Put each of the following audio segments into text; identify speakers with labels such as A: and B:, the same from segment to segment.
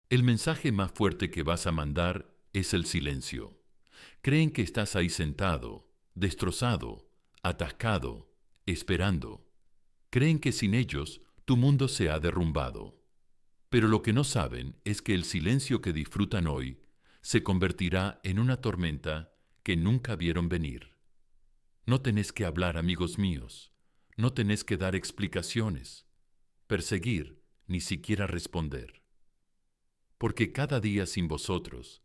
A: El mensaje más fuerte que vas a mandar es el silencio. Creen que estás ahí sentado, destrozado, atascado, esperando. Creen que sin ellos tu mundo se ha derrumbado. Pero lo que no saben es que el silencio que disfrutan hoy se convertirá en una tormenta que nunca vieron venir. No tenés que hablar, amigos míos. No tenés que dar explicaciones, perseguir, ni siquiera responder. Porque cada día sin vosotros,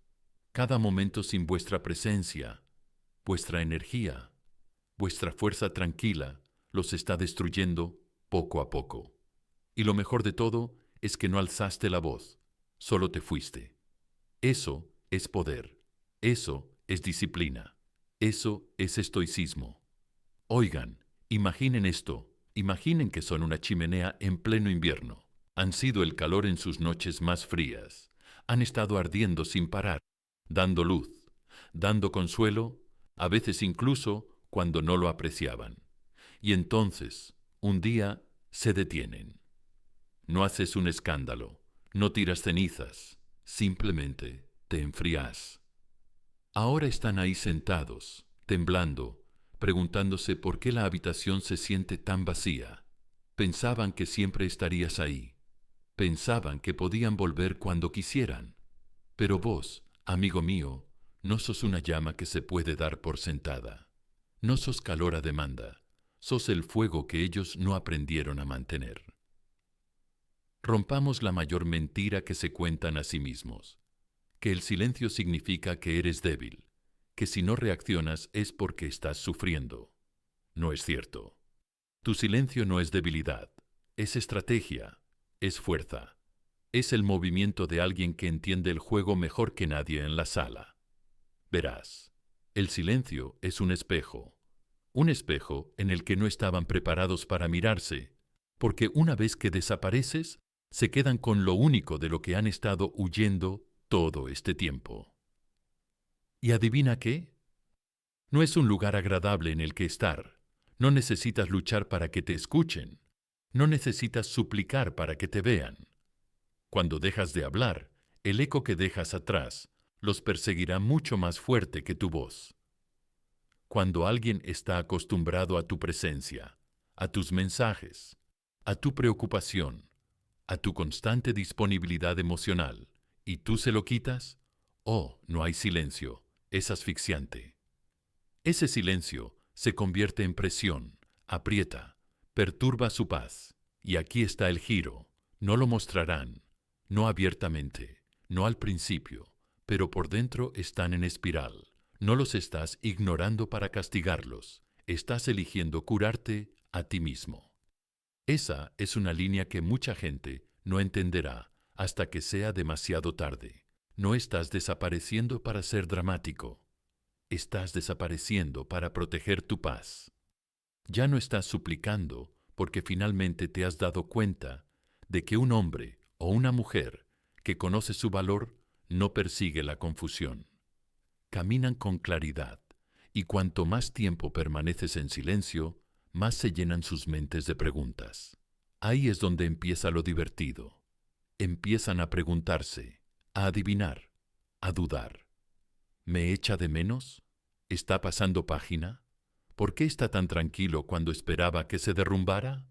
A: cada momento sin vuestra presencia, vuestra energía, vuestra fuerza tranquila, los está destruyendo poco a poco. Y lo mejor de todo es que no alzaste la voz, solo te fuiste. Eso es poder, eso es disciplina, eso es estoicismo. Oigan, imaginen esto, imaginen que son una chimenea en pleno invierno. Han sido el calor en sus noches más frías. Han estado ardiendo sin parar, dando luz, dando consuelo, a veces incluso cuando no lo apreciaban. Y entonces, un día, se detienen. No haces un escándalo, no tiras cenizas, simplemente te enfrías. Ahora están ahí sentados, temblando, preguntándose por qué la habitación se siente tan vacía. Pensaban que siempre estarías ahí. Pensaban que podían volver cuando quisieran. Pero vos, amigo mío, no sos una llama que se puede dar por sentada. No sos calor a demanda. Sos el fuego que ellos no aprendieron a mantener. Rompamos la mayor mentira que se cuentan a sí mismos, que el silencio significa que eres débil, que si no reaccionas es porque estás sufriendo. No es cierto. Tu silencio no es debilidad, es estrategia, es fuerza, es el movimiento de alguien que entiende el juego mejor que nadie en la sala. Verás, el silencio es un espejo en el que no estaban preparados para mirarse, porque una vez que desapareces, se quedan con lo único de lo que han estado huyendo todo este tiempo. ¿Y adivina qué? No es un lugar agradable en el que estar. No necesitas luchar para que te escuchen. No necesitas suplicar para que te vean. Cuando dejas de hablar, el eco que dejas atrás los perseguirá mucho más fuerte que tu voz. Cuando alguien está acostumbrado a tu presencia, a tus mensajes, a tu preocupación, a tu constante disponibilidad emocional, y tú se lo quitas, oh, no hay silencio, es asfixiante. Ese silencio se convierte en presión, aprieta, perturba su paz. Y aquí está el giro. No lo mostrarán, no abiertamente, no al principio, pero por dentro están en espiral. No los estás ignorando para castigarlos, estás eligiendo curarte a ti mismo. Esa es una línea que mucha gente no entenderá hasta que sea demasiado tarde. No estás desapareciendo para ser dramático. Estás desapareciendo para proteger tu paz. Ya no estás suplicando porque finalmente te has dado cuenta de que un hombre o una mujer que conoce su valor no persigue la confusión. Caminan con claridad y cuanto más tiempo permaneces en silencio, más se llenan sus mentes de preguntas. Ahí es donde empieza lo divertido. Empiezan a preguntarse, a adivinar, a dudar. ¿Me echa de menos? ¿Está pasando página? ¿Por qué está tan tranquilo cuando esperaba que se derrumbara?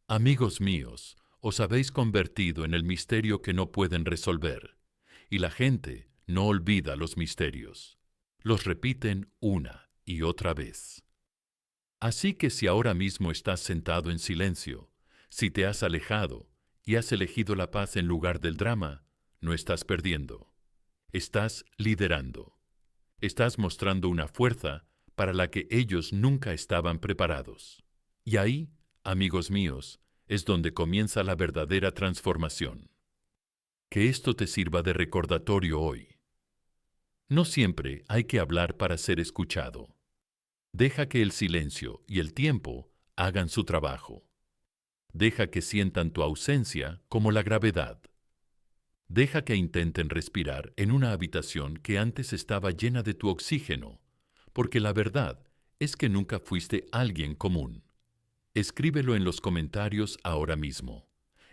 A: Amigos míos, os habéis convertido en el misterio que no pueden resolver, y la gente no olvida los misterios. Los repiten una y otra vez. Así que si ahora mismo estás sentado en silencio, si te has alejado y has elegido la paz en lugar del drama, no estás perdiendo. Estás liderando. Estás mostrando una fuerza para la que ellos nunca estaban preparados. Y ahí, amigos míos, es donde comienza la verdadera transformación. Que esto te sirva de recordatorio hoy. No siempre hay que hablar para ser escuchado. Deja que el silencio y el tiempo hagan su trabajo. Deja que sientan tu ausencia como la gravedad. Deja que intenten respirar en una habitación que antes estaba llena de tu oxígeno, porque la verdad es que nunca fuiste alguien común. Escríbelo en los comentarios ahora mismo.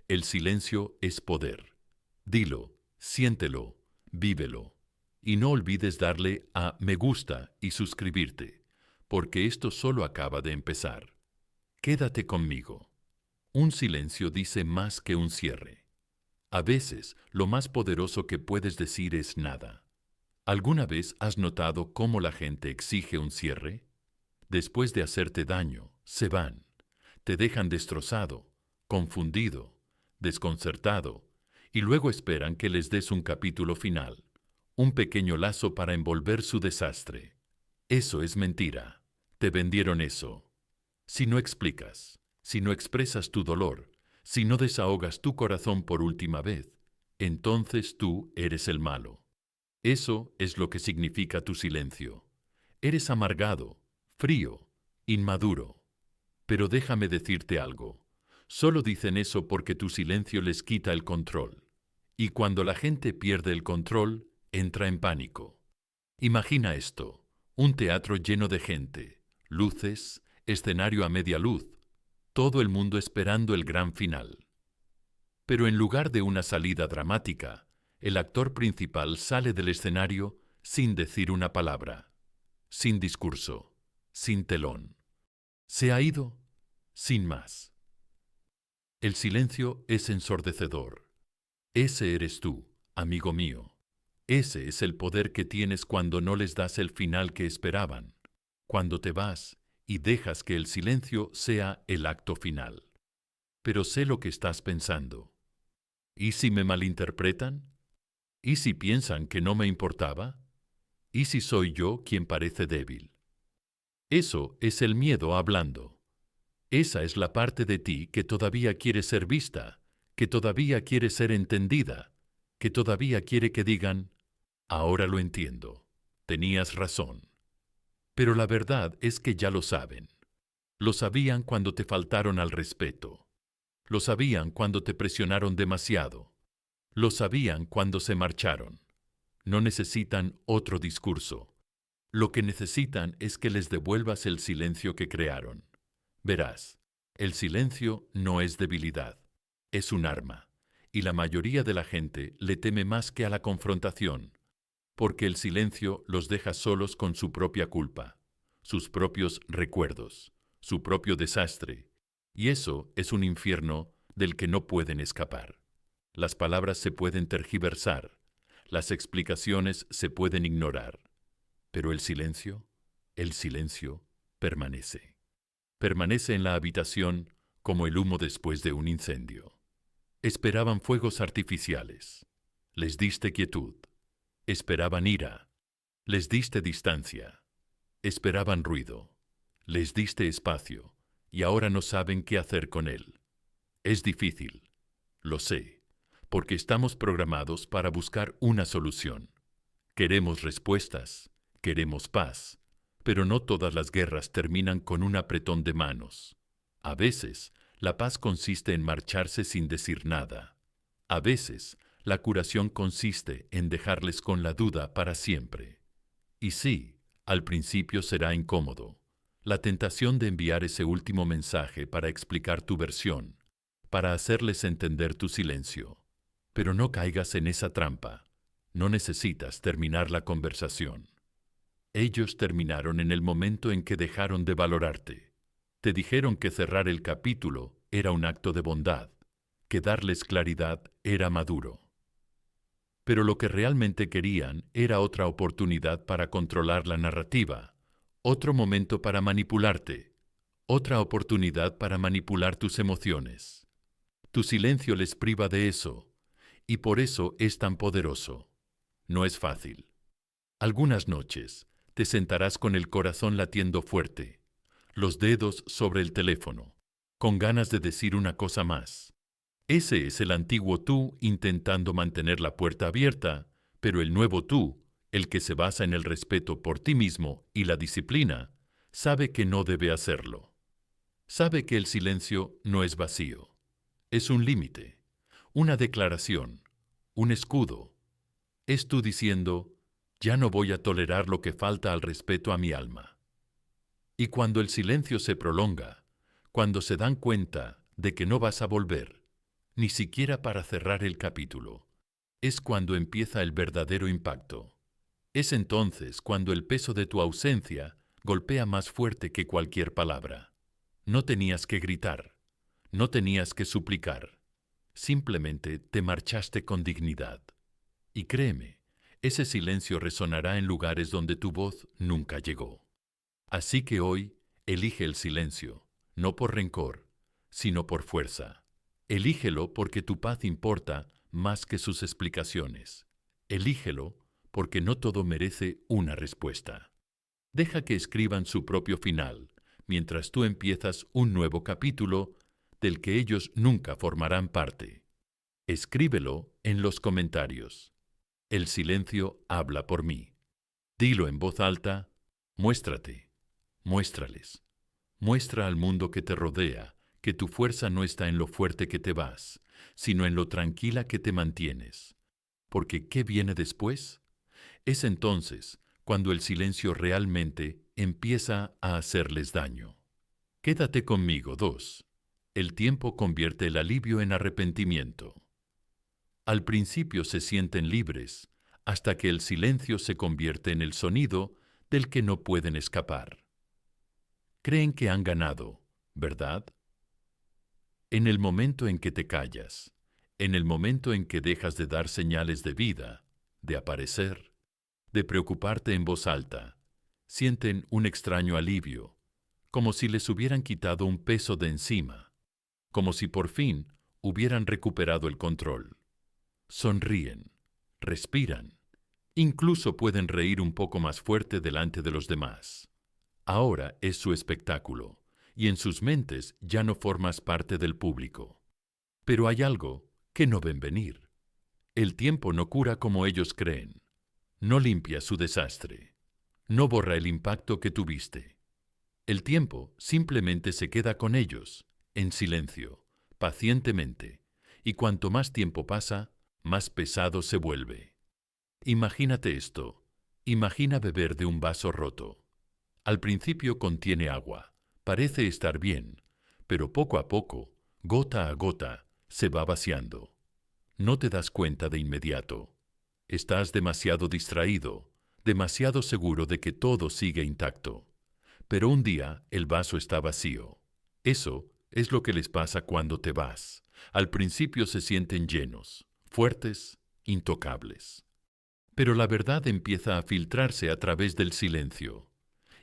A: El silencio es poder. Dilo, siéntelo, vívelo. Y no olvides darle a me gusta y suscribirte, porque esto solo acaba de empezar. Quédate conmigo. Un silencio dice más que un cierre. A veces, lo más poderoso que puedes decir es nada. ¿Alguna vez has notado cómo la gente exige un cierre? Después de hacerte daño, se van. Te dejan destrozado, confundido, desconcertado, y luego esperan que les des un capítulo final, un pequeño lazo para envolver su desastre. Eso es mentira. Te vendieron eso. Si no explicas, si no expresas tu dolor, si no desahogas tu corazón por última vez, entonces tú eres el malo. Eso es lo que significa tu silencio. Eres amargado, frío, inmaduro. Pero déjame decirte algo. Solo dicen eso porque tu silencio les quita el control. Y cuando la gente pierde el control, entra en pánico. Imagina esto, un teatro lleno de gente, luces, escenario a media luz, todo el mundo esperando el gran final. Pero en lugar de una salida dramática, el actor principal sale del escenario sin decir una palabra, sin discurso, sin telón. Se ha ido sin más. El silencio es ensordecedor. Ese eres tú, amigo mío. Ese es el poder que tienes cuando no les das el final que esperaban, cuando te vas y dejas que el silencio sea el acto final. Pero sé lo que estás pensando. ¿Y si me malinterpretan? ¿Y si piensan que no me importaba? ¿Y si soy yo quien parece débil? Eso es el miedo hablando. Esa es la parte de ti que todavía quiere ser vista, que todavía quiere ser entendida, que todavía quiere que digan, ahora lo entiendo, tenías razón. Pero la verdad es que ya lo saben. Lo sabían cuando te faltaron al respeto. Lo sabían cuando te presionaron demasiado. Lo sabían cuando se marcharon. No necesitan otro discurso. Lo que necesitan es que les devuelvas el silencio que crearon. Verás, el silencio no es debilidad, es un arma, y la mayoría de la gente le teme más que a la confrontación, porque el silencio los deja solos con su propia culpa, sus propios recuerdos, su propio desastre, y eso es un infierno del que no pueden escapar. Las palabras se pueden tergiversar, las explicaciones se pueden ignorar, pero el silencio permanece. Permanece en la habitación como el humo después de un incendio. Esperaban fuegos artificiales. Les diste quietud. Esperaban ira. Les diste distancia. Esperaban ruido. Les diste espacio. Y ahora no saben qué hacer con él. Es difícil. Lo sé. Porque estamos programados para buscar una solución. Queremos respuestas. Queremos paz. Pero no todas las guerras terminan con un apretón de manos. A veces, la paz consiste en marcharse sin decir nada. A veces, la curación consiste en dejarles con la duda para siempre. Y sí, al principio será incómodo. La tentación de enviar ese último mensaje para explicar tu versión, para hacerles entender tu silencio. Pero no caigas en esa trampa. No necesitas terminar la conversación. Ellos terminaron en el momento en que dejaron de valorarte. Te dijeron que cerrar el capítulo era un acto de bondad, que darles claridad era maduro. Pero lo que realmente querían era otra oportunidad para controlar la narrativa, otro momento para manipularte, otra oportunidad para manipular tus emociones. Tu silencio les priva de eso, y por eso es tan poderoso. No es fácil. Algunas noches, te sentarás con el corazón latiendo fuerte, los dedos sobre el teléfono, con ganas de decir una cosa más. Ese es el antiguo tú intentando mantener la puerta abierta, pero el nuevo tú, el que se basa en el respeto por ti mismo y la disciplina, sabe que no debe hacerlo. Sabe que el silencio no es vacío. Es un límite, una declaración, un escudo. Es tú diciendo, ya no voy a tolerar lo que falta al respeto a mi alma. Y cuando el silencio se prolonga, cuando se dan cuenta de que no vas a volver, ni siquiera para cerrar el capítulo, es cuando empieza el verdadero impacto. Es entonces cuando el peso de tu ausencia golpea más fuerte que cualquier palabra. No tenías que gritar, no tenías que suplicar, simplemente te marchaste con dignidad. Y créeme, ese silencio resonará en lugares donde tu voz nunca llegó. Así que hoy, elige el silencio, no por rencor, sino por fuerza. Elígelo porque tu paz importa más que sus explicaciones. Elígelo porque no todo merece una respuesta. Deja que escriban su propio final, mientras tú empiezas un nuevo capítulo del que ellos nunca formarán parte. Escríbelo en los comentarios. El silencio habla por mí. Dilo en voz alta, muéstrate, muéstrales. Muestra al mundo que te rodea que tu fuerza no está en lo fuerte que te vas, sino en lo tranquila que te mantienes. Porque ¿qué viene después? Es entonces cuando el silencio realmente empieza a hacerles daño. Quédate conmigo, 2. El tiempo convierte el alivio en arrepentimiento. Al principio se sienten libres, hasta que el silencio se convierte en el sonido del que no pueden escapar. Creen que han ganado, ¿verdad? En el momento en que te callas, en el momento en que dejas de dar señales de vida, de aparecer, de preocuparte en voz alta, sienten un extraño alivio, como si les hubieran quitado un peso de encima, como si por fin hubieran recuperado el control. Sonríen, respiran, incluso pueden reír un poco más fuerte delante de los demás. Ahora es su espectáculo, y en sus mentes ya no formas parte del público. Pero hay algo que no ven venir. El tiempo no cura como ellos creen. No limpia su desastre. No borra el impacto que tuviste. El tiempo simplemente se queda con ellos, en silencio, pacientemente, y cuanto más tiempo pasa, más pesado se vuelve. Imagínate esto. Imagina beber de un vaso roto. Al principio contiene agua, parece estar bien, pero poco a poco, gota a gota, se va vaciando. No te das cuenta de inmediato. Estás demasiado distraído, demasiado seguro de que todo sigue intacto. Pero un día el vaso está vacío. Eso es lo que les pasa cuando te vas. Al principio se sienten llenos, fuertes, intocables. Pero la verdad empieza a filtrarse a través del silencio.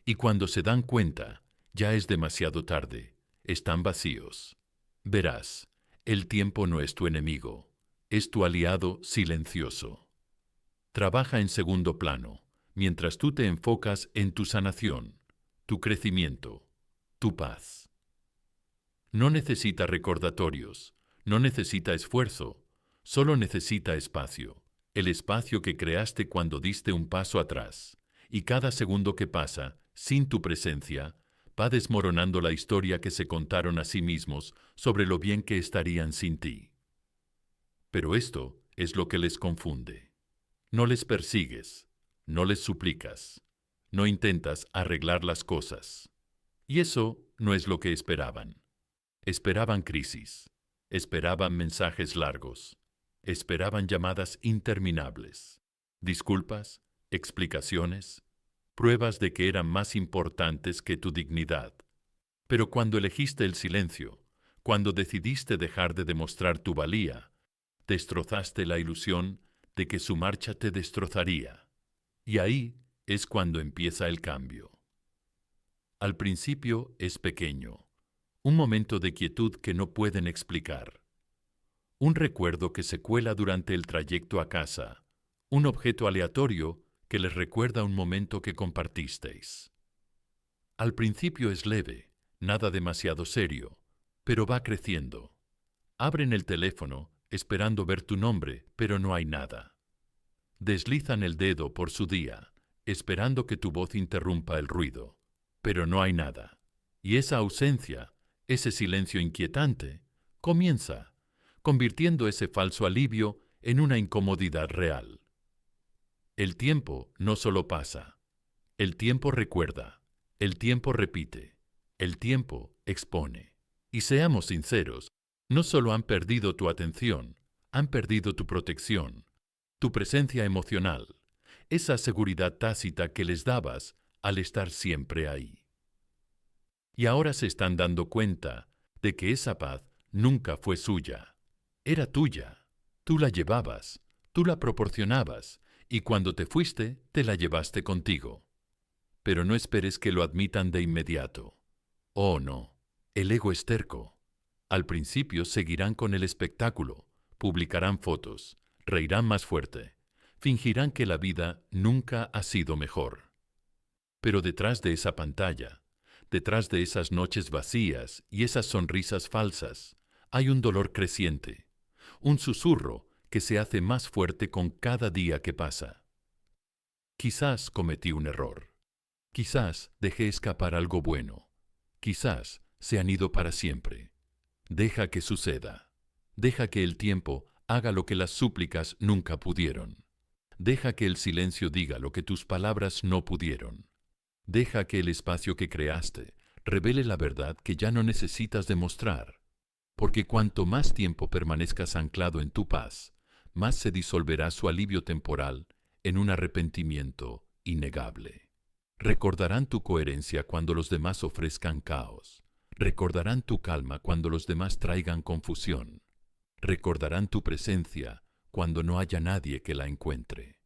A: Y cuando se dan cuenta, ya es demasiado tarde. Están vacíos. Verás, el tiempo no es tu enemigo. Es tu aliado silencioso. Trabaja en segundo plano, mientras tú te enfocas en tu sanación, tu crecimiento, tu paz. No necesita recordatorios, no necesita esfuerzo, solo necesita espacio, el espacio que creaste cuando diste un paso atrás, y cada segundo que pasa, sin tu presencia, va desmoronando la historia que se contaron a sí mismos sobre lo bien que estarían sin ti. Pero esto es lo que les confunde. No les persigues, no les suplicas, no intentas arreglar las cosas. Y eso no es lo que esperaban. Esperaban crisis, esperaban mensajes largos, esperaban llamadas interminables, disculpas, explicaciones, pruebas de que eran más importantes que tu dignidad. Pero cuando elegiste el silencio, cuando decidiste dejar de demostrar tu valía, destrozaste la ilusión de que su marcha te destrozaría. Y ahí es cuando empieza el cambio. Al principio es pequeño, un momento de quietud que no pueden explicar. Un recuerdo que se cuela durante el trayecto a casa, un objeto aleatorio que les recuerda un momento que compartisteis. Al principio es leve, nada demasiado serio, pero va creciendo. Abren el teléfono esperando ver tu nombre, pero no hay nada. Deslizan el dedo por su día, esperando que tu voz interrumpa el ruido, pero no hay nada. Y esa ausencia, ese silencio inquietante, comienza, convirtiendo ese falso alivio en una incomodidad real. El tiempo no solo pasa, el tiempo recuerda, el tiempo repite, el tiempo expone. Y seamos sinceros, no solo han perdido tu atención, han perdido tu protección, Tu presencia emocional, esa seguridad tácita que les dabas al estar siempre ahí. Y ahora se están dando cuenta de que esa paz nunca fue suya. Era tuya. Tú la llevabas, tú la proporcionabas, y cuando te fuiste, te la llevaste contigo. Pero no esperes que lo admitan de inmediato. Oh, no. El ego es terco. Al principio seguirán con el espectáculo, publicarán fotos, reirán más fuerte, fingirán que la vida nunca ha sido mejor. Pero detrás de esa pantalla, detrás de esas noches vacías y esas sonrisas falsas, hay un dolor creciente, un susurro que se hace más fuerte con cada día que pasa. Quizás cometí un error. Quizás dejé escapar algo bueno. Quizás se han ido para siempre. Deja que suceda. Deja que el tiempo haga lo que las súplicas nunca pudieron. Deja que el silencio diga lo que tus palabras no pudieron. Deja que el espacio que creaste revele la verdad que ya no necesitas demostrar. Porque cuanto más tiempo permanezcas anclado en tu paz, más se disolverá su alivio temporal en un arrepentimiento innegable. Recordarán tu coherencia cuando los demás ofrezcan caos. Recordarán tu calma cuando los demás traigan confusión. Recordarán tu presencia cuando no haya nadie que la encuentre.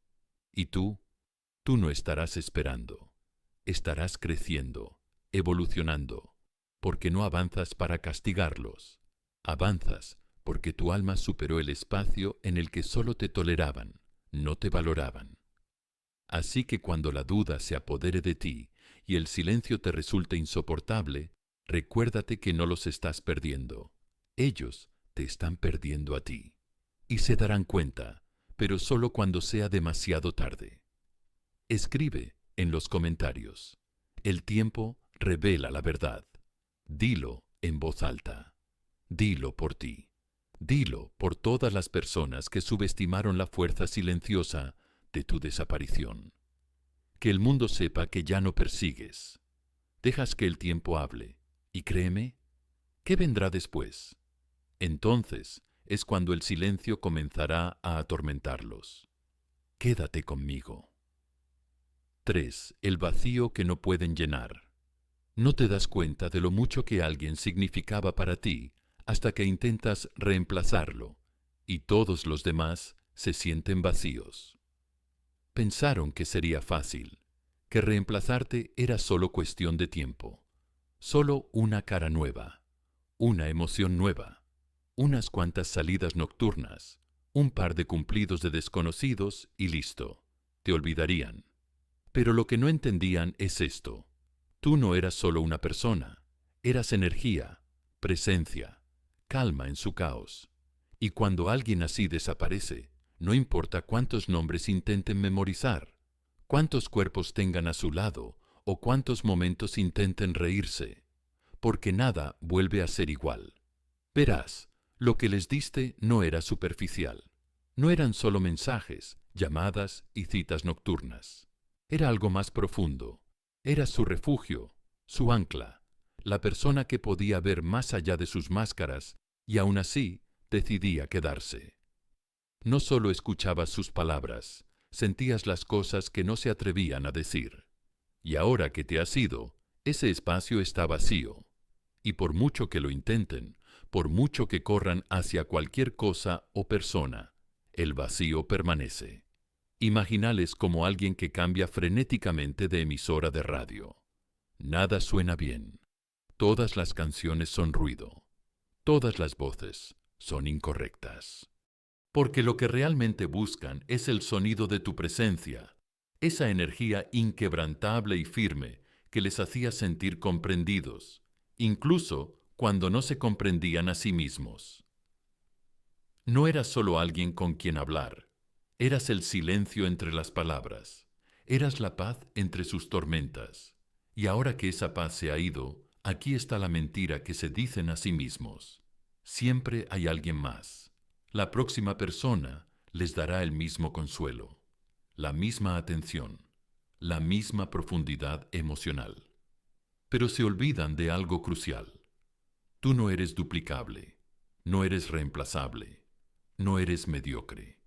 A: Y tú no estarás esperando. Estarás creciendo, evolucionando, porque no avanzas para castigarlos. Avanzas porque tu alma superó el espacio en el que solo te toleraban, no te valoraban. Así que cuando la duda se apodere de ti y el silencio te resulte insoportable, recuérdate que no los estás perdiendo. Ellos te están perdiendo a ti. Y se darán cuenta, pero solo cuando sea demasiado tarde. Escribe en los comentarios. El tiempo revela la verdad. Dilo en voz alta. Dilo por ti. Dilo por todas las personas que subestimaron la fuerza silenciosa de tu desaparición. Que el mundo sepa que ya no persigues. Dejas que el tiempo hable. Y créeme, ¿qué vendrá después? Entonces es cuando el silencio comenzará a atormentarlos. Quédate conmigo. 3. El vacío que no pueden llenar. No te das cuenta de lo mucho que alguien significaba para ti hasta que intentas reemplazarlo, y todos los demás se sienten vacíos. Pensaron que sería fácil, que reemplazarte era solo cuestión de tiempo, solo una cara nueva, una emoción nueva, unas cuantas salidas nocturnas, un par de cumplidos de desconocidos y listo, te olvidarían. Pero lo que no entendían es esto. Tú no eras solo una persona, eras energía, presencia, calma en su caos. Y cuando alguien así desaparece, no importa cuántos nombres intenten memorizar, cuántos cuerpos tengan a su lado o cuántos momentos intenten reírse, porque nada vuelve a ser igual. Verás, lo que les diste no era superficial. No eran solo mensajes, llamadas y citas nocturnas. Era algo más profundo. Era su refugio, su ancla, la persona que podía ver más allá de sus máscaras y aún así decidía quedarse. No solo escuchabas sus palabras, sentías las cosas que no se atrevían a decir. Y ahora que te has ido, ese espacio está vacío. Y por mucho que lo intenten, por mucho que corran hacia cualquier cosa o persona, el vacío permanece. Imagínales como alguien que cambia frenéticamente de emisora de radio. Nada suena bien. Todas las canciones son ruido. Todas las voces son incorrectas. Porque lo que realmente buscan es el sonido de tu presencia, esa energía inquebrantable y firme que les hacía sentir comprendidos, incluso cuando no se comprendían a sí mismos. No eras solo alguien con quien hablar. Eras el silencio entre las palabras. Eras la paz entre sus tormentas. Y ahora que esa paz se ha ido, aquí está la mentira que se dicen a sí mismos. Siempre hay alguien más. La próxima persona les dará el mismo consuelo, la misma atención, la misma profundidad emocional. Pero se olvidan de algo crucial. Tú no eres duplicable, no eres reemplazable, no eres mediocre.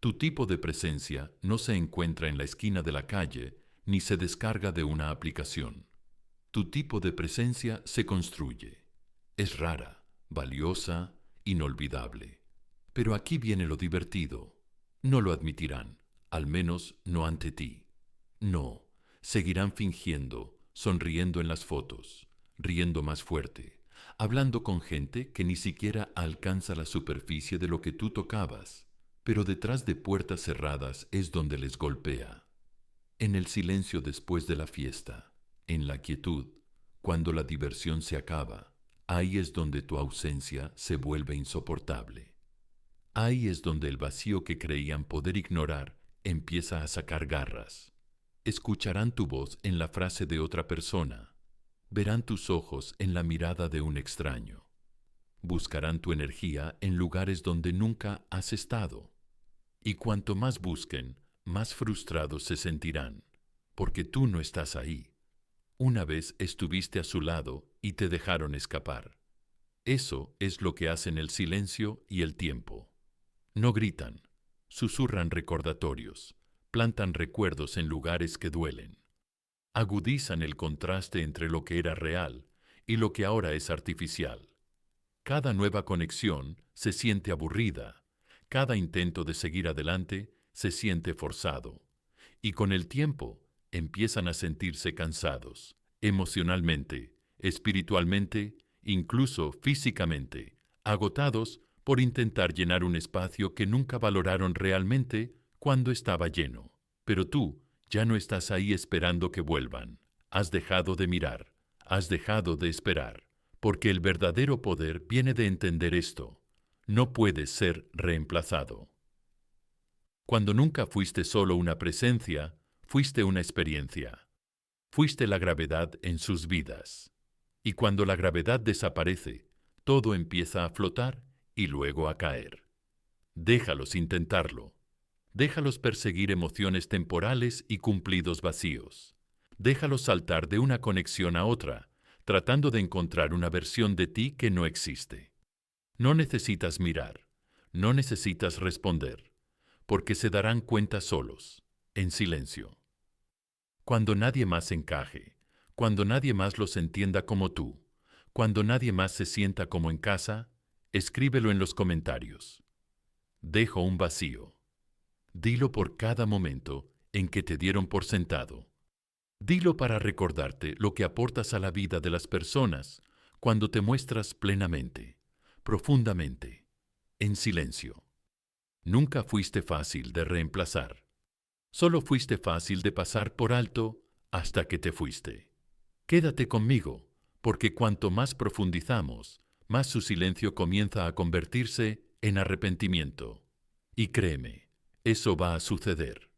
A: Tu tipo de presencia no se encuentra en la esquina de la calle ni se descarga de una aplicación. Tu tipo de presencia se construye. Es rara, valiosa, inolvidable. Pero aquí viene lo divertido. No lo admitirán, al menos no ante ti. No, seguirán fingiendo, sonriendo en las fotos, riendo más fuerte, hablando con gente que ni siquiera alcanza la superficie de lo que tú tocabas, pero detrás de puertas cerradas es donde les golpea. En el silencio después de la fiesta, en la quietud, cuando la diversión se acaba, ahí es donde tu ausencia se vuelve insoportable. Ahí es donde el vacío que creían poder ignorar empieza a sacar garras. Escucharán tu voz en la frase de otra persona. Verán tus ojos en la mirada de un extraño. Buscarán tu energía en lugares donde nunca has estado. Y cuanto más busquen, más frustrados se sentirán, porque tú no estás ahí. Una vez estuviste a su lado y te dejaron escapar. Eso es lo que hacen el silencio y el tiempo. No gritan, susurran recordatorios, plantan recuerdos en lugares que duelen. Agudizan el contraste entre lo que era real y lo que ahora es artificial. Cada nueva conexión se siente aburrida, cada intento de seguir adelante se siente forzado, y con el tiempo empiezan a sentirse cansados, emocionalmente, espiritualmente, incluso físicamente, agotados por intentar llenar un espacio que nunca valoraron realmente cuando estaba lleno. Pero tú ya no estás ahí esperando que vuelvan. Has dejado de mirar, has dejado de esperar, porque el verdadero poder viene de entender esto. No puedes ser reemplazado. Cuando nunca fuiste solo una presencia, fuiste una experiencia. Fuiste la gravedad en sus vidas. Y cuando la gravedad desaparece, todo empieza a flotar y luego a caer. Déjalos intentarlo. Déjalos perseguir emociones temporales y cumplidos vacíos. Déjalos saltar de una conexión a otra, tratando de encontrar una versión de ti que no existe. No necesitas mirar, no necesitas responder, porque se darán cuenta solos, en silencio. Cuando nadie más encaje, cuando nadie más los entienda como tú, cuando nadie más se sienta como en casa, escríbelo en los comentarios. Dejo un vacío. Dilo por cada momento en que te dieron por sentado. Dilo para recordarte lo que aportas a la vida de las personas cuando te muestras plenamente, profundamente, en silencio. Nunca fuiste fácil de reemplazar. Solo fuiste fácil de pasar por alto hasta que te fuiste. Quédate conmigo, porque cuanto más profundizamos, más su silencio comienza a convertirse en arrepentimiento. Y créeme, eso va a suceder.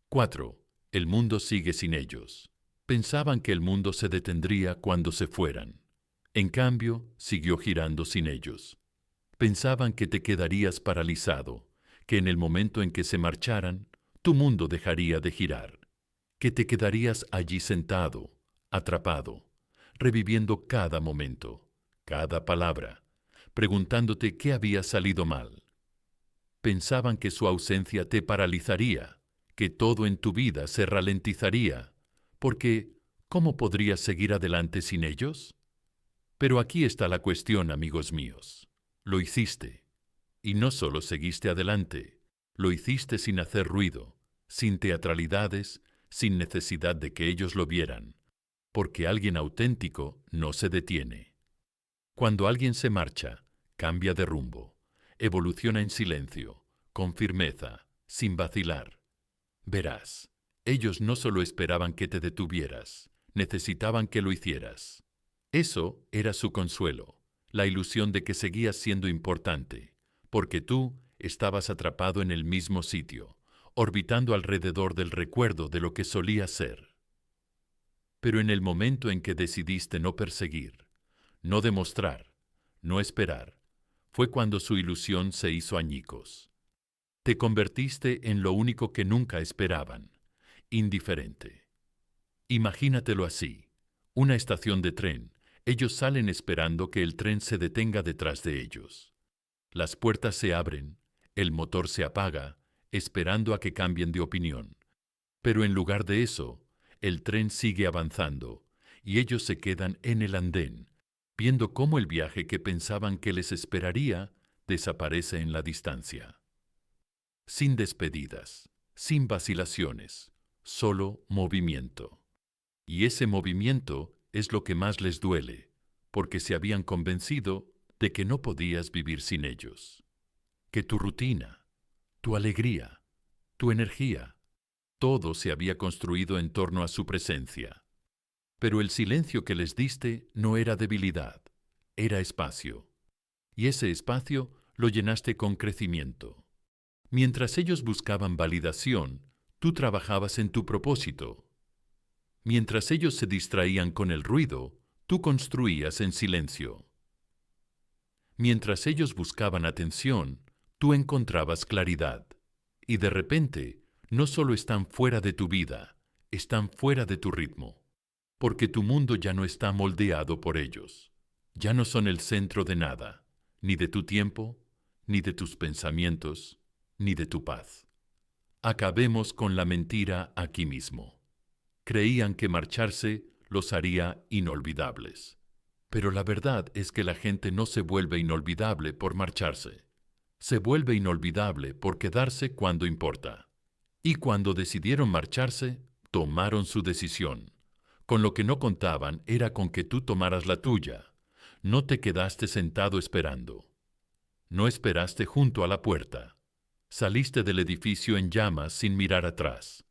A: 4. El mundo sigue sin ellos. Pensaban que el mundo se detendría cuando se fueran. En cambio, siguió girando sin ellos. Pensaban que te quedarías paralizado, que en el momento en que se marcharan, tu mundo dejaría de girar, que te quedarías allí sentado, atrapado, reviviendo cada momento, cada palabra, preguntándote qué había salido mal. Pensaban que su ausencia te paralizaría, que todo en tu vida se ralentizaría, porque ¿cómo podrías seguir adelante sin ellos? Pero aquí está la cuestión, amigos míos. Lo hiciste. Y no solo seguiste adelante, lo hiciste sin hacer ruido, sin teatralidades, sin necesidad de que ellos lo vieran, porque alguien auténtico no se detiene. Cuando alguien se marcha, cambia de rumbo, evoluciona en silencio, con firmeza, sin vacilar. Verás, ellos no solo esperaban que te detuvieras, necesitaban que lo hicieras. Eso era su consuelo, la ilusión de que seguías siendo importante, porque tú estabas atrapado en el mismo sitio, orbitando alrededor del recuerdo de lo que solía ser. Pero en el momento en que decidiste no perseguir, no demostrar, no esperar, fue cuando su ilusión se hizo añicos. Te convertiste en lo único que nunca esperaban, indiferente. Imagínatelo así, una estación de tren, ellos salen esperando que el tren se detenga detrás de ellos. Las puertas se abren, el motor se apaga, esperando a que cambien de opinión. Pero en lugar de eso, el tren sigue avanzando, y ellos se quedan en el andén, viendo cómo el viaje que pensaban que les esperaría desaparece en la distancia. Sin despedidas, sin vacilaciones, solo movimiento. Y ese movimiento es lo que más les duele, porque se habían convencido de que no podías vivir sin ellos. Que tu rutina, tu alegría, tu energía, todo se había construido en torno a su presencia. Pero el silencio que les diste no era debilidad, era espacio. Y ese espacio lo llenaste con crecimiento. Mientras ellos buscaban validación, tú trabajabas en tu propósito. Mientras ellos se distraían con el ruido, tú construías en silencio. Mientras ellos buscaban atención, tú encontrabas claridad. Y de repente, no solo están fuera de tu vida, están fuera de tu ritmo. Porque tu mundo ya no está moldeado por ellos. Ya no son el centro de nada, ni de tu tiempo, ni de tus pensamientos, ni de tu paz. Acabemos con la mentira aquí mismo. Creían que marcharse los haría inolvidables. Pero la verdad es que la gente no se vuelve inolvidable por marcharse. Se vuelve inolvidable por quedarse cuando importa. Y cuando decidieron marcharse, tomaron su decisión. Con lo que no contaban era con que tú tomaras la tuya. No te quedaste sentado esperando. No esperaste junto a la puerta. Saliste del edificio en llamas sin mirar atrás.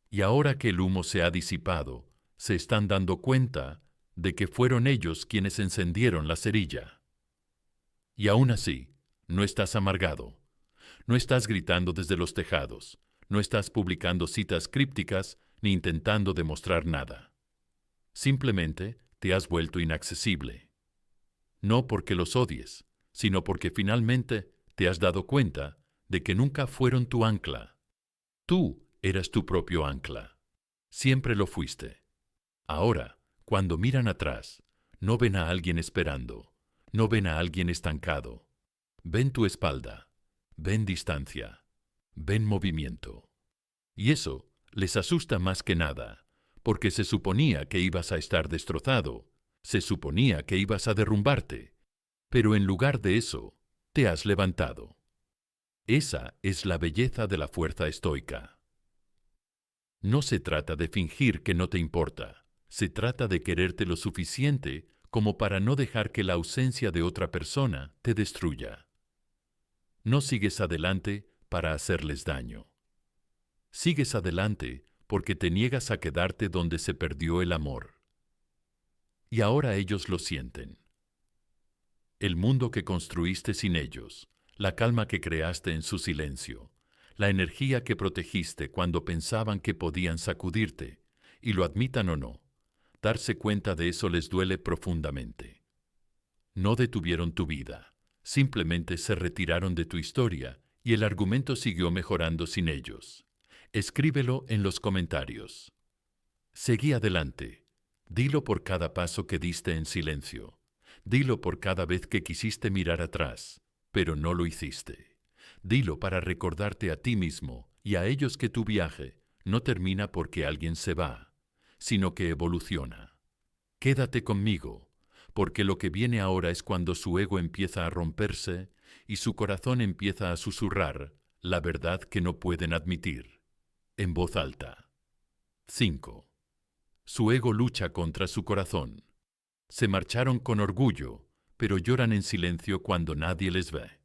A: Y ahora que el humo se ha disipado, se están dando cuenta de que fueron ellos quienes encendieron la cerilla. Y aún así, no estás amargado. No estás gritando desde los tejados. No estás publicando citas crípticas ni intentando demostrar nada. Simplemente te has vuelto inaccesible. No porque los odies, sino porque finalmente te has dado cuenta de que nunca fueron tu ancla. Tú eras tu propio ancla. Siempre lo fuiste. Ahora, cuando miran atrás, no ven a alguien esperando, no ven a alguien estancado. Ven tu espalda, ven distancia, ven movimiento. Y eso les asusta más que nada, porque se suponía que ibas a estar destrozado, se suponía que ibas a derrumbarte, pero en lugar de eso, te has levantado. Esa es la belleza de la fuerza estoica. No se trata de fingir que no te importa, se trata de quererte lo suficiente como para no dejar que la ausencia de otra persona te destruya. No sigues adelante para hacerles daño. Sigues adelante porque te niegas a quedarte donde se perdió el amor. Y ahora ellos lo sienten. El mundo que construiste sin ellos, la calma que creaste en su silencio, la energía que protegiste cuando pensaban que podían sacudirte, y lo admitan o no, darse cuenta de eso les duele profundamente. No detuvieron tu vida, simplemente se retiraron de tu historia y el argumento siguió mejorando sin ellos. Escríbelo en los comentarios. Seguí adelante. Dilo por cada paso que diste en silencio. Dilo por cada vez que quisiste mirar atrás, pero no lo hiciste. Dilo para recordarte a ti mismo y a ellos que tu viaje no termina porque alguien se va, sino que evoluciona. Quédate conmigo, porque lo que viene ahora es cuando su ego empieza a romperse y su corazón empieza a susurrar la verdad que no pueden admitir, en voz alta. 5. Su ego lucha contra su corazón. Se marcharon con orgullo, pero lloran en silencio cuando nadie les ve.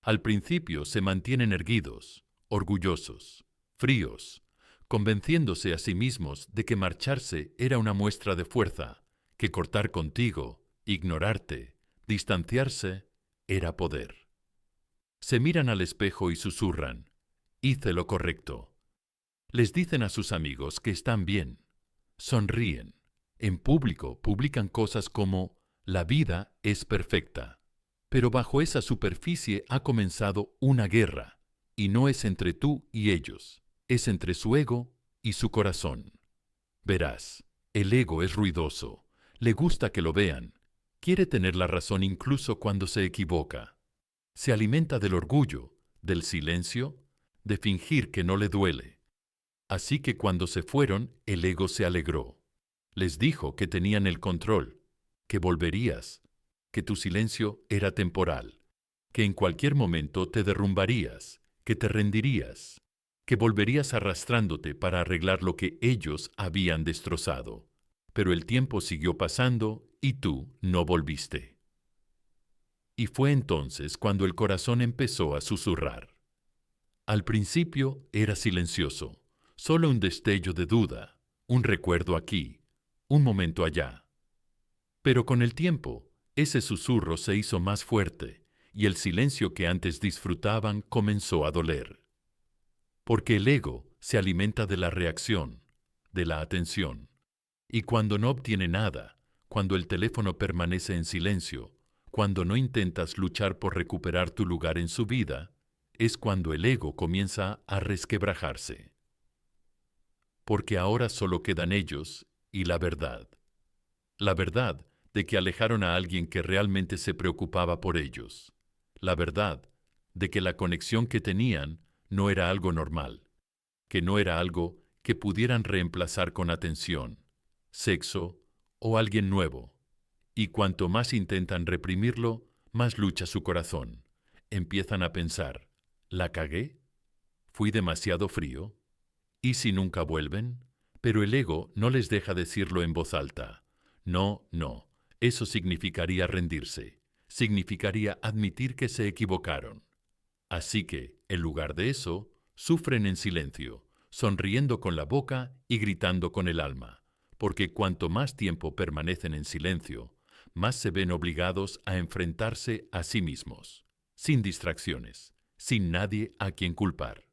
A: Al principio se mantienen erguidos, orgullosos, fríos, convenciéndose a sí mismos de que marcharse era una muestra de fuerza, que cortar contigo, ignorarte, distanciarse, era poder. Se miran al espejo y susurran, hice lo correcto. Les dicen a sus amigos que están bien. Sonríen. En público publican cosas como la vida es perfecta. Pero bajo esa superficie ha comenzado una guerra, y no es entre tú y ellos, es entre su ego y su corazón. Verás, el ego es ruidoso, le gusta que lo vean, quiere tener la razón incluso cuando se equivoca. Se alimenta del orgullo, del silencio, de fingir que no le duele. Así que cuando se fueron, el ego se alegró. Les dijo que tenían el control, que volverías, que tu silencio era temporal, que en cualquier momento te derrumbarías, que te rendirías, que volverías arrastrándote para arreglar lo que ellos habían destrozado. Pero el tiempo siguió pasando y tú no volviste. Y fue entonces cuando el corazón empezó a susurrar. Al principio era silencioso, solo un destello de duda, un recuerdo aquí, un momento allá. Pero con el tiempo, ese susurro se hizo más fuerte y el silencio que antes disfrutaban comenzó a doler. Porque el ego se alimenta de la reacción, de la atención. Y cuando no obtiene nada, cuando el teléfono permanece en silencio, cuando no intentas luchar por recuperar tu lugar en su vida, es cuando el ego comienza a resquebrajarse. Porque ahora solo quedan ellos y la verdad. La verdad de que alejaron a alguien que realmente se preocupaba por ellos. La verdad de que la conexión que tenían no era algo normal, que no era algo que pudieran reemplazar con atención, sexo o alguien nuevo. Y cuanto más intentan reprimirlo, más lucha su corazón. Empiezan a pensar, ¿la cagué? ¿Fui demasiado frío? ¿Y si nunca vuelven? Pero el ego no les deja decirlo en voz alta. No, no, eso significaría rendirse, significaría admitir que se equivocaron. Así que, en lugar de eso, sufren en silencio, sonriendo con la boca y gritando con el alma, porque cuanto más tiempo permanecen en silencio, más se ven obligados a enfrentarse a sí mismos, sin distracciones, sin nadie a quien culpar.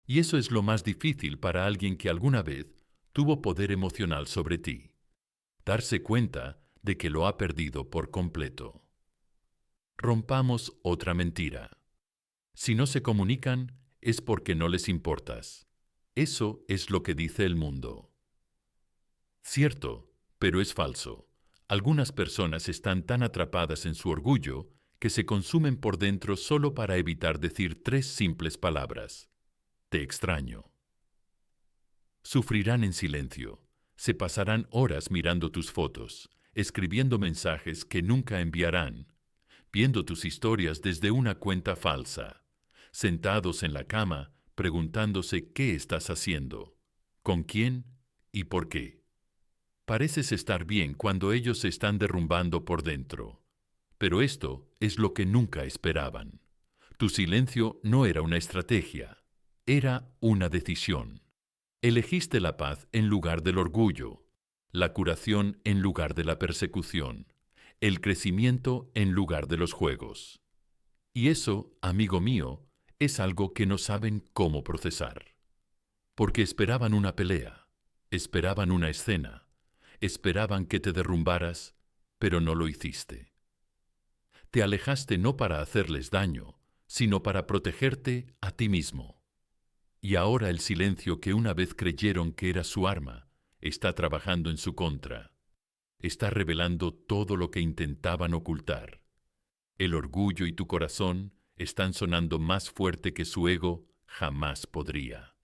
A: Y eso es lo más difícil para alguien que alguna vez tuvo poder emocional sobre ti. Darse cuenta de que lo ha perdido por completo. Rompamos otra mentira. Si no se comunican, es porque no les importas. Eso es lo que dice el mundo. Cierto, pero es falso. Algunas personas están tan atrapadas en su orgullo que se consumen por dentro solo para evitar decir 3 simples palabras. Te extraño. Sufrirán en silencio. Se pasarán horas mirando tus fotos, escribiendo mensajes que nunca enviarán, viendo tus historias desde una cuenta falsa, sentados en la cama preguntándose qué estás haciendo, con quién y por qué. Pareces estar bien cuando ellos se están derrumbando por dentro, pero esto es lo que nunca esperaban. Tu silencio no era una estrategia, era una decisión. Elegiste la paz en lugar del orgullo, la curación en lugar de la persecución, el crecimiento en lugar de los juegos. Y eso, amigo mío, es algo que no saben cómo procesar. Porque esperaban una pelea, esperaban una escena, esperaban que te derrumbaras, pero no lo hiciste. Te alejaste no para hacerles daño, sino para protegerte a ti mismo. Y ahora el silencio que una vez creyeron que era su arma, está trabajando en su contra. Está revelando todo lo que intentaban ocultar. El orgullo y tu corazón están sonando más fuerte que su ego jamás podría.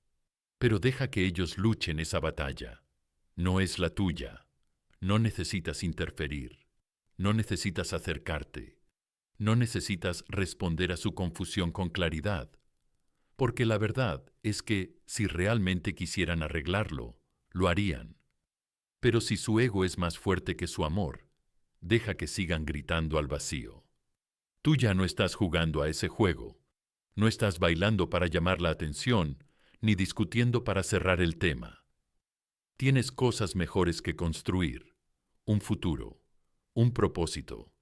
A: Pero deja que ellos luchen esa batalla. No es la tuya. No necesitas interferir. No necesitas acercarte. No necesitas responder a su confusión con claridad. Porque la verdad es que, si realmente quisieran arreglarlo, lo harían. Pero si su ego es más fuerte que su amor, deja que sigan gritando al vacío. Tú ya no estás jugando a ese juego. No estás bailando para llamar la atención, ni discutiendo para cerrar el tema. Tienes cosas mejores que construir. Un futuro, un propósito,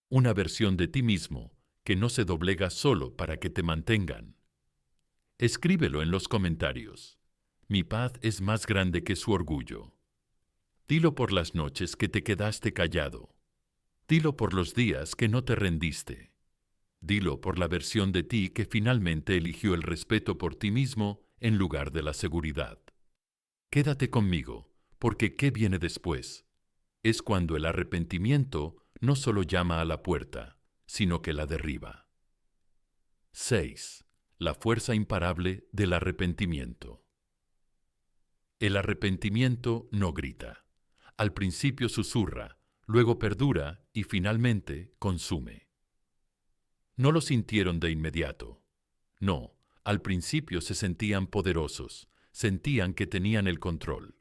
A: una versión de ti mismo que no se doblega solo para que te mantengan. Escríbelo en los comentarios. Mi paz es más grande que su orgullo. Dilo por las noches que te quedaste callado. Dilo por los días que no te rendiste. Dilo por la versión de ti que finalmente eligió el respeto por ti mismo en lugar de la seguridad. Quédate conmigo, porque ¿qué viene después? Es cuando el arrepentimiento no solo llama a la puerta, sino que la derriba. 6. la fuerza imparable del arrepentimiento. El arrepentimiento no grita. Al principio susurra, luego perdura y finalmente consume. No lo sintieron de inmediato. No, al principio se sentían poderosos, sentían que tenían el control.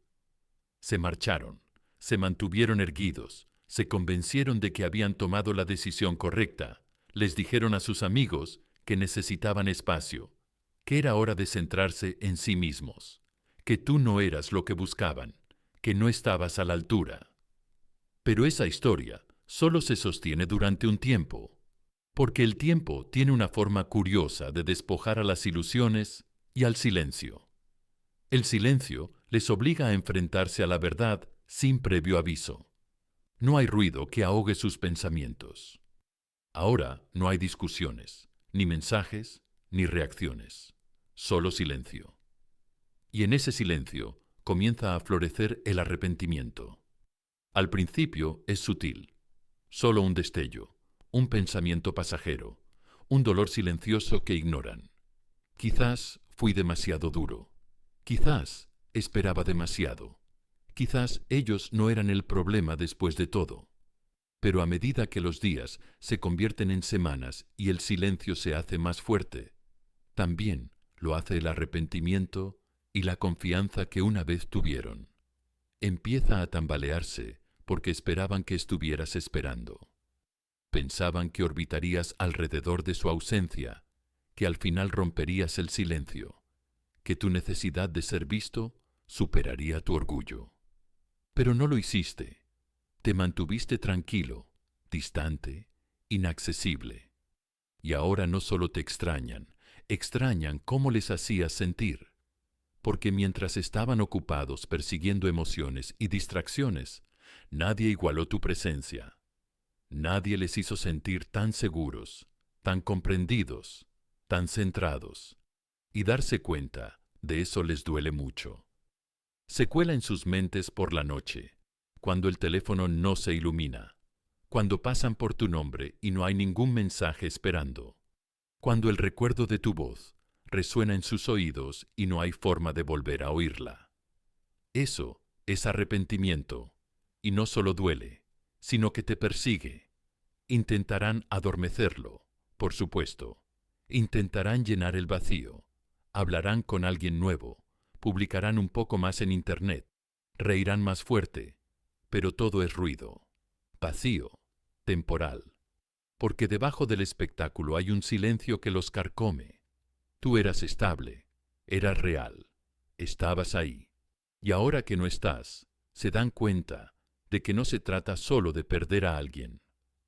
A: Se marcharon, se mantuvieron erguidos, se convencieron de que habían tomado la decisión correcta, les dijeron a sus amigos que necesitaban espacio, que era hora de centrarse en sí mismos, que tú no eras lo que buscaban, que no estabas a la altura. Pero esa historia solo se sostiene durante un tiempo, porque el tiempo tiene una forma curiosa de despojar a las ilusiones y al silencio. El silencio les obliga a enfrentarse a la verdad sin previo aviso. No hay ruido que ahogue sus pensamientos. Ahora no hay discusiones, ni mensajes, ni reacciones, solo silencio. Y en ese silencio comienza a florecer el arrepentimiento. Al principio es sutil, solo un destello, un pensamiento pasajero, un dolor silencioso que ignoran. Quizás fui demasiado duro, quizás esperaba demasiado, quizás ellos no eran el problema después de todo. Pero a medida que los días se convierten en semanas y el silencio se hace más fuerte, también lo hace el arrepentimiento y la confianza que una vez tuvieron. Empieza a tambalearse porque esperaban que estuvieras esperando. Pensaban que orbitarías alrededor de su ausencia, que al final romperías el silencio, que tu necesidad de ser visto superaría tu orgullo. Pero no lo hiciste. Te mantuviste tranquilo, distante, inaccesible. Y ahora no solo te extrañan cómo les hacías sentir. Porque mientras estaban ocupados persiguiendo emociones y distracciones, nadie igualó tu presencia. Nadie les hizo sentir tan seguros, tan comprendidos, tan centrados. Y darse cuenta de eso les duele mucho. Se cuela en sus mentes por la noche, cuando el teléfono no se ilumina, cuando pasan por tu nombre y no hay ningún mensaje esperando, cuando el recuerdo de tu voz resuena en sus oídos y no hay forma de volver a oírla. Eso es arrepentimiento, y no solo duele, sino que te persigue. Intentarán adormecerlo, por supuesto. Intentarán llenar el vacío. Hablarán con alguien nuevo. Publicarán un poco más en Internet. Reirán más fuerte. Pero todo es ruido. Vacío. Temporal. Porque debajo del espectáculo hay un silencio que los carcome. Tú eras estable. Eras real. Estabas ahí. Y ahora que no estás, se dan cuenta de que no se trata solo de perder a alguien.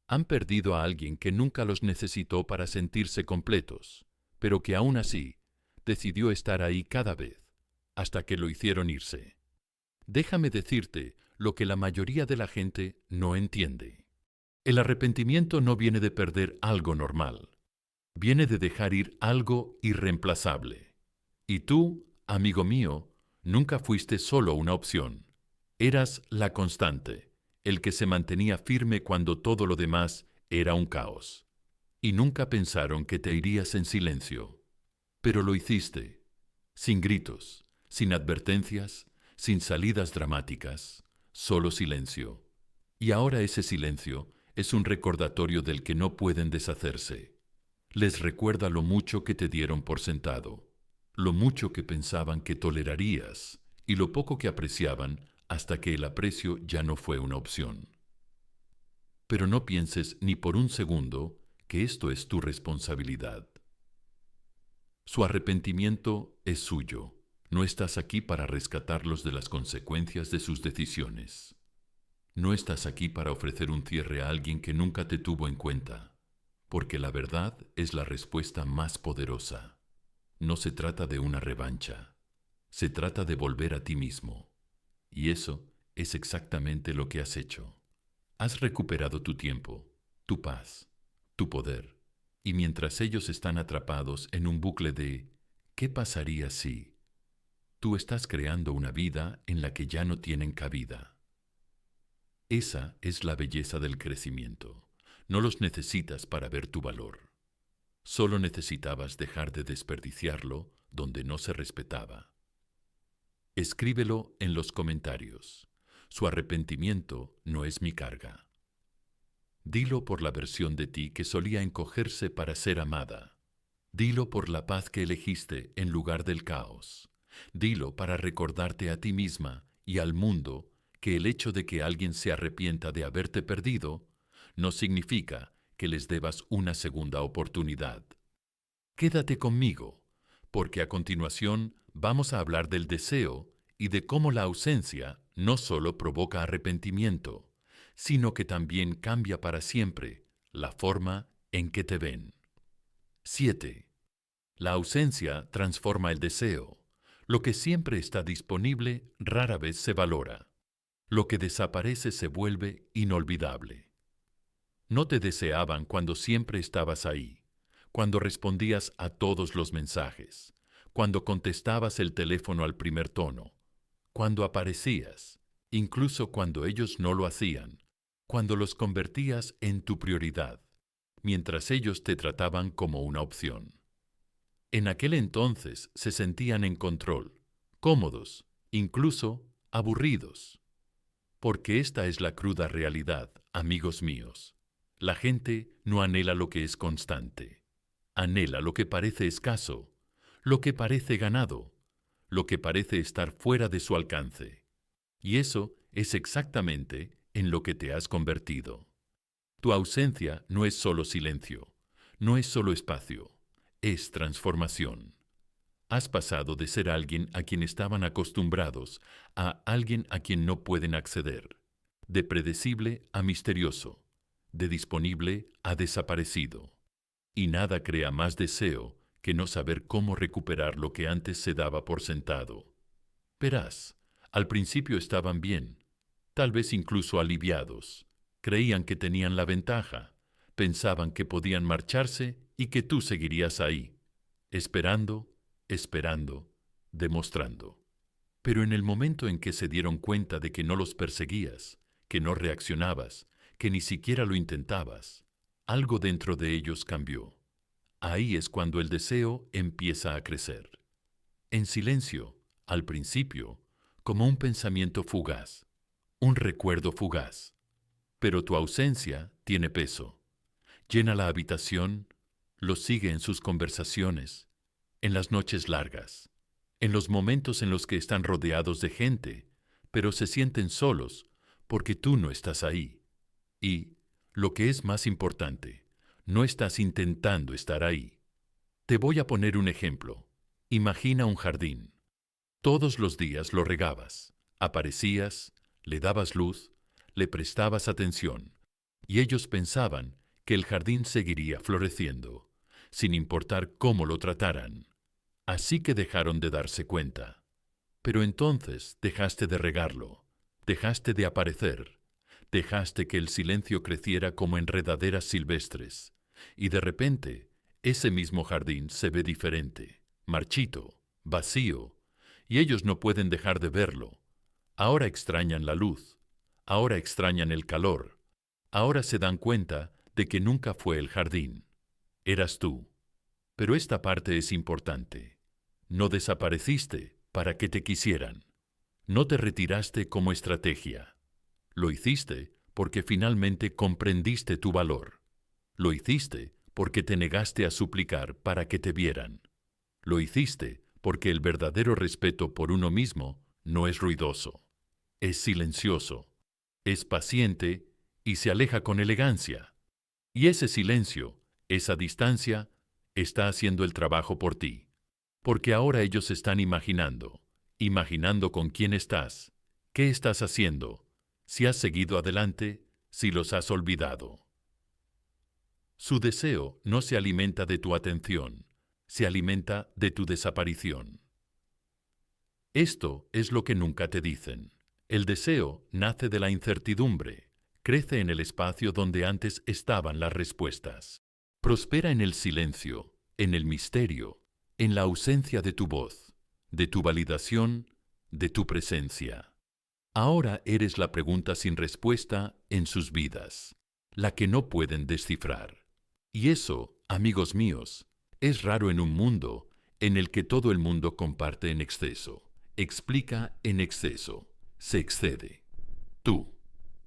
A: Han perdido a alguien que nunca los necesitó para sentirse completos, pero que aún así decidió estar ahí cada vez, hasta que lo hicieron irse. Déjame decirte lo que la mayoría de la gente no entiende. El arrepentimiento no viene de perder algo normal, viene de dejar ir algo irreemplazable. Y tú, amigo mío, nunca fuiste solo una opción. Eras la constante, el que se mantenía firme cuando todo lo demás era un caos. Y nunca pensaron que te irías en silencio. Pero lo hiciste, sin gritos, sin advertencias, sin salidas dramáticas, solo silencio. Y ahora ese silencio es un recordatorio del que no pueden deshacerse. Les recuerda lo mucho que te dieron por sentado, lo mucho que pensaban que tolerarías y lo poco que apreciaban hasta que el aprecio ya no fue una opción. Pero no pienses ni por un segundo que esto es tu responsabilidad. Su arrepentimiento es suyo. No estás aquí para rescatarlos de las consecuencias de sus decisiones. No estás aquí para ofrecer un cierre a alguien que nunca te tuvo en cuenta, porque la verdad es la respuesta más poderosa. No se trata de una revancha, se trata de volver a ti mismo. Y eso es exactamente lo que has hecho. Has recuperado tu tiempo, tu paz, tu poder, y mientras ellos están atrapados en un bucle de ¿qué pasaría si? Tú estás creando una vida en la que ya no tienen cabida. Esa es la belleza del crecimiento. No los necesitas para ver tu valor. Solo necesitabas dejar de desperdiciarlo donde no se respetaba. Escríbelo en los comentarios. Su arrepentimiento no es mi carga. Dilo por la versión de ti que solía encogerse para ser amada. Dilo por la paz que elegiste en lugar del caos. Dilo para recordarte a ti misma y al mundo que el hecho de que alguien se arrepienta de haberte perdido no significa que les debas una segunda oportunidad. Quédate conmigo, porque a continuación vamos a hablar del deseo y de cómo la ausencia no solo provoca arrepentimiento, sino que también cambia para siempre la forma en que te ven. 7. La ausencia transforma el deseo. Lo que siempre está disponible rara vez se valora. Lo que desaparece se vuelve inolvidable. No te deseaban cuando siempre estabas ahí, cuando respondías a todos los mensajes, cuando contestabas el teléfono al primer tono, cuando aparecías, incluso cuando ellos no lo hacían, cuando los convertías en tu prioridad, mientras ellos te trataban como una opción. En aquel entonces se sentían en control, cómodos, incluso aburridos. Porque esta es la cruda realidad, amigos míos. La gente no anhela lo que es constante. Anhela lo que parece escaso, lo que parece ganado, lo que parece estar fuera de su alcance. Y eso es exactamente en lo que te has convertido. Tu ausencia no es solo silencio, no es solo espacio, es transformación. Has pasado de ser alguien a quien estaban acostumbrados a alguien a quien no pueden acceder, de predecible a misterioso, de disponible a desaparecido. Y nada crea más deseo que no saber cómo recuperar lo que antes se daba por sentado. Verás, al principio estaban bien, tal vez incluso aliviados. Creían que tenían la ventaja, pensaban que podían marcharse y que tú seguirías ahí, esperando, demostrando. Pero en el momento en que se dieron cuenta de que no los perseguías, que no reaccionabas, que ni siquiera lo intentabas, algo dentro de ellos cambió. Ahí es cuando el deseo empieza a crecer. En silencio, al principio, como un pensamiento fugaz, un recuerdo fugaz. Pero tu ausencia tiene peso. Llena la habitación, los sigue en sus conversaciones, en las noches largas, en los momentos en los que están rodeados de gente, pero se sienten solos porque tú no estás ahí. Y, lo que es más importante, no estás intentando estar ahí. Te voy a poner un ejemplo. Imagina un jardín. Todos los días lo regabas, aparecías, le dabas luz, le prestabas atención, y ellos pensaban que el jardín seguiría floreciendo, sin importar cómo lo trataran. Así que dejaron de darse cuenta. Pero entonces dejaste de regarlo, dejaste de aparecer, dejaste que el silencio creciera como enredaderas silvestres, y de repente ese mismo jardín se ve diferente, marchito, vacío, y ellos no pueden dejar de verlo. Ahora extrañan la luz, ahora extrañan el calor, ahora se dan cuenta de que nunca fue el jardín, eras tú. Pero esta parte es importante. No desapareciste para que te quisieran. No te retiraste como estrategia. Lo hiciste porque finalmente comprendiste tu valor. Lo hiciste porque te negaste a suplicar para que te vieran. Lo hiciste porque el verdadero respeto por uno mismo no es ruidoso, es silencioso, es paciente y se aleja con elegancia. Y ese silencio, esa distancia, está haciendo el trabajo por ti. Porque ahora ellos están imaginando con quién estás, qué estás haciendo, si has seguido adelante, si los has olvidado. Su deseo no se alimenta de tu atención, se alimenta de tu desaparición. Esto es lo que nunca te dicen. El deseo nace de la incertidumbre, crece en el espacio donde antes estaban las respuestas. Prospera en el silencio, en el misterio, en la ausencia de tu voz, de tu validación, de tu presencia. Ahora eres la pregunta sin respuesta en sus vidas, la que no pueden descifrar. Y eso amigos míos, es raro en un mundo en el que todo el mundo comparte en exceso, explica en exceso, se excede. Tú,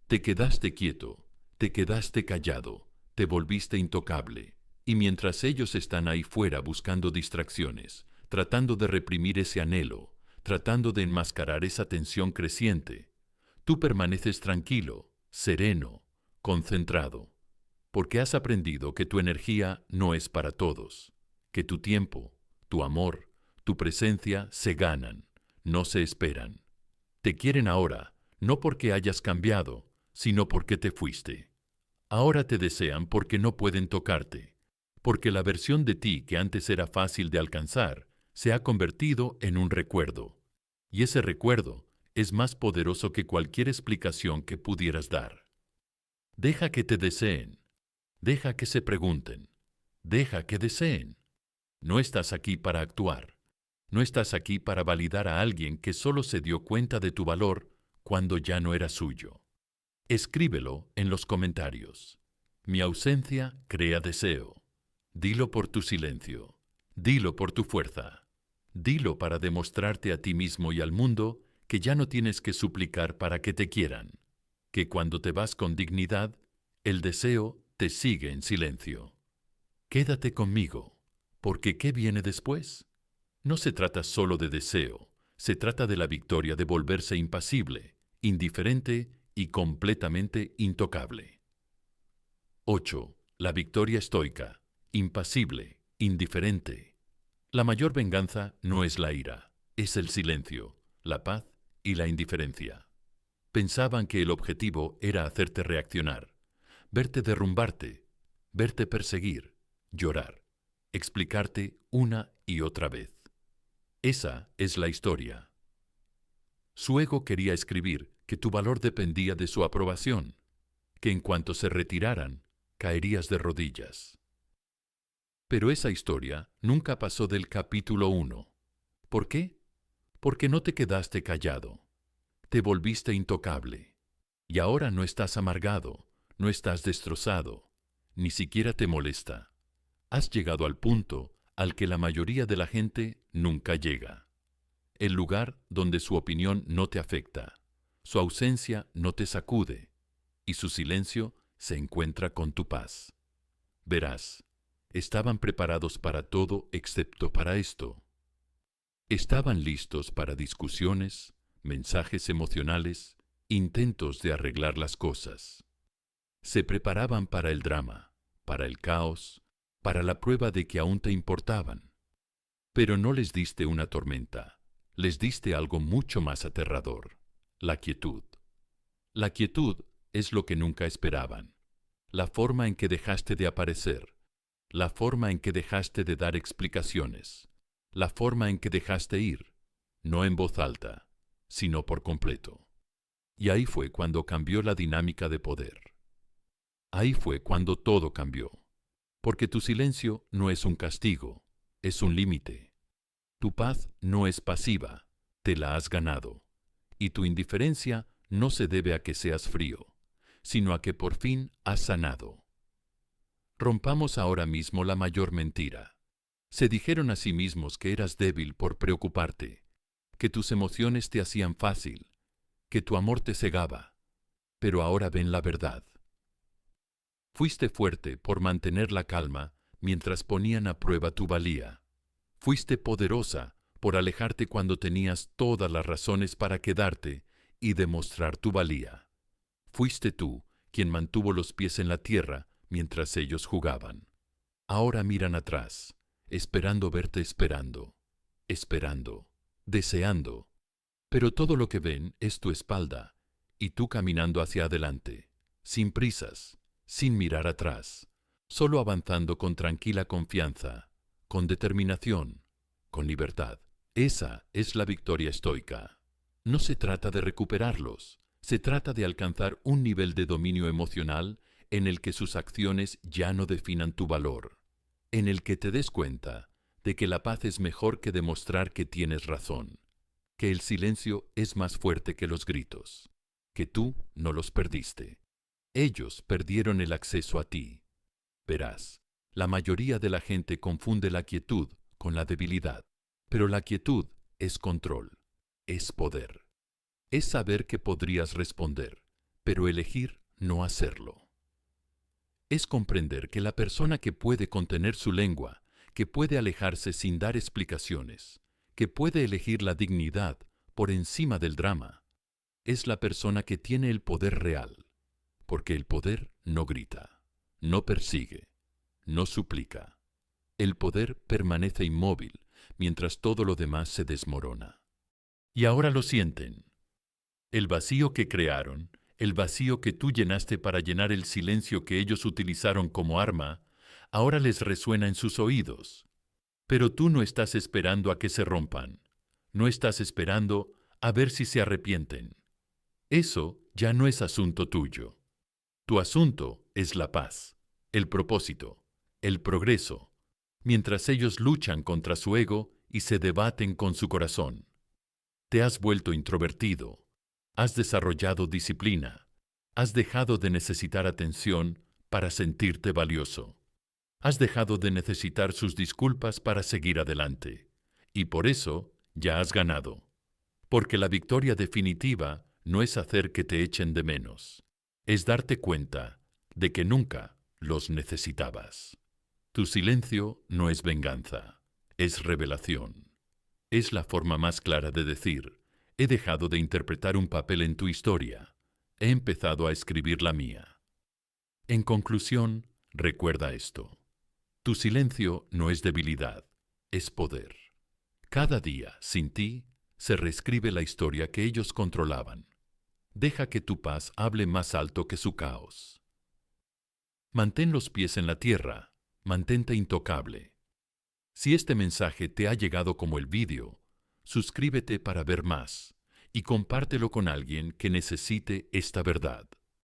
A: te quedaste quieto, te quedaste callado, te volviste intocable, y mientras ellos están ahí fuera buscando distracciones, tratando de reprimir ese anhelo, tratando de enmascarar esa tensión creciente, tú permaneces tranquilo, sereno, concentrado, porque has aprendido que tu energía no es para todos, que tu tiempo, tu amor, tu presencia se ganan, no se esperan. Te quieren ahora, no porque hayas cambiado, sino porque te fuiste. Ahora te desean porque no pueden tocarte, porque la versión de ti que antes era fácil de alcanzar se ha convertido en un recuerdo, y ese recuerdo es más poderoso que cualquier explicación que pudieras dar. Deja que te deseen, deja que se pregunten, deja que deseen. No estás aquí para actuar, no estás aquí para validar a alguien que solo se dio cuenta de tu valor cuando ya no era suyo. Escríbelo en los comentarios. Mi ausencia crea deseo. Dilo por tu silencio. Dilo por tu fuerza. Dilo para demostrarte a ti mismo y al mundo que ya no tienes que suplicar para que te quieran, que cuando te vas con dignidad, el deseo te sigue en silencio. Quédate conmigo, porque ¿qué viene después? No se trata solo de deseo, se trata de la victoria de volverse impasible, indiferente y completamente intocable. 8. La victoria estoica, impasible, indiferente. La mayor venganza no es la ira, es el silencio, la paz y la indiferencia. Pensaban que el objetivo era hacerte reaccionar, verte derrumbarte, verte perseguir, llorar, explicarte una y otra vez. Esa es la historia. Su ego quería escribir que tu valor dependía de su aprobación, que en cuanto se retiraran, caerías de rodillas. Pero esa historia nunca pasó del capítulo 1. ¿Por qué? Porque no te quedaste callado. Te volviste intocable. Y ahora no estás amargado, no estás destrozado, ni siquiera te molesta. Has llegado al punto al que la mayoría de la gente nunca llega. El lugar donde su opinión no te afecta, su ausencia no te sacude, y su silencio se encuentra con tu paz. Verás, estaban preparados para todo excepto para esto. Estaban listos para discusiones, mensajes emocionales, intentos de arreglar las cosas. Se preparaban para el drama, para el caos, para la prueba de que aún te importaban. Pero no les diste una tormenta, les diste algo mucho más aterrador, la quietud. La quietud es lo que nunca esperaban, la forma en que dejaste de aparecer, la forma en que dejaste de dar explicaciones, la forma en que dejaste ir, no en voz alta, sino por completo. Y ahí fue cuando cambió la dinámica de poder. Ahí fue cuando todo cambió, porque tu silencio no es un castigo, es un límite. Tu paz no es pasiva, te la has ganado, y tu indiferencia no se debe a que seas frío, sino a que por fin has sanado. Rompamos ahora mismo la mayor mentira. Se dijeron a sí mismos que eras débil por preocuparte, que tus emociones te hacían fácil, que tu amor te cegaba, pero ahora ven la verdad. Fuiste fuerte por mantener la calma mientras ponían a prueba tu valía. Fuiste poderosa por alejarte cuando tenías todas las razones para quedarte y demostrar tu valía. Fuiste tú quien mantuvo los pies en la tierra mientras ellos jugaban. Ahora miran atrás, esperando verte esperando, deseando. Pero todo lo que ven es tu espalda y tú caminando hacia adelante, sin prisas, sin mirar atrás, solo avanzando con tranquila confianza, con determinación, con libertad. Esa es la victoria estoica. No se trata de recuperarlos, se trata de alcanzar un nivel de dominio emocional en el que sus acciones ya no definan tu valor, en el que te des cuenta de que la paz es mejor que demostrar que tienes razón, que el silencio es más fuerte que los gritos, que tú no los perdiste. Ellos perdieron el acceso a ti. Verás, La mayoría de la gente confunde la quietud con la debilidad. Pero la quietud es control, es poder. Es saber que podrías responder, pero elegir no hacerlo. Es comprender que la persona que puede contener su lengua, que puede alejarse sin dar explicaciones, que puede elegir la dignidad por encima del drama, es la persona que tiene el poder real, porque el poder no grita, no persigue, no suplica. El poder permanece inmóvil mientras todo lo demás se desmorona. Y ahora lo sienten. El vacío que crearon, el vacío que tú llenaste para llenar el silencio que ellos utilizaron como arma, ahora les resuena en sus oídos. Pero tú no estás esperando a que se rompan. No estás esperando a ver si se arrepienten. Eso ya no es asunto tuyo. Tu asunto es la paz, el propósito, el progreso, mientras ellos luchan contra su ego y se debaten con su corazón. Te has vuelto introvertido, has desarrollado disciplina, has dejado de necesitar atención para sentirte valioso. Has dejado de necesitar sus disculpas para seguir adelante. Y por eso ya has ganado. Porque la victoria definitiva no es hacer que te echen de menos. Es darte cuenta de que nunca los necesitabas. Tu silencio no es venganza, es revelación. Es la forma más clara de decir, he dejado de interpretar un papel en tu historia, he empezado a escribir la mía. En conclusión, recuerda esto. Tu silencio no es debilidad, es poder. Cada día, sin ti, se reescribe la historia que ellos controlaban. Deja que tu paz hable más alto que su caos. Mantén los pies en la tierra, mantente intocable. Si este mensaje te ha llegado como el vídeo, suscríbete para ver más y compártelo con alguien que necesite esta verdad.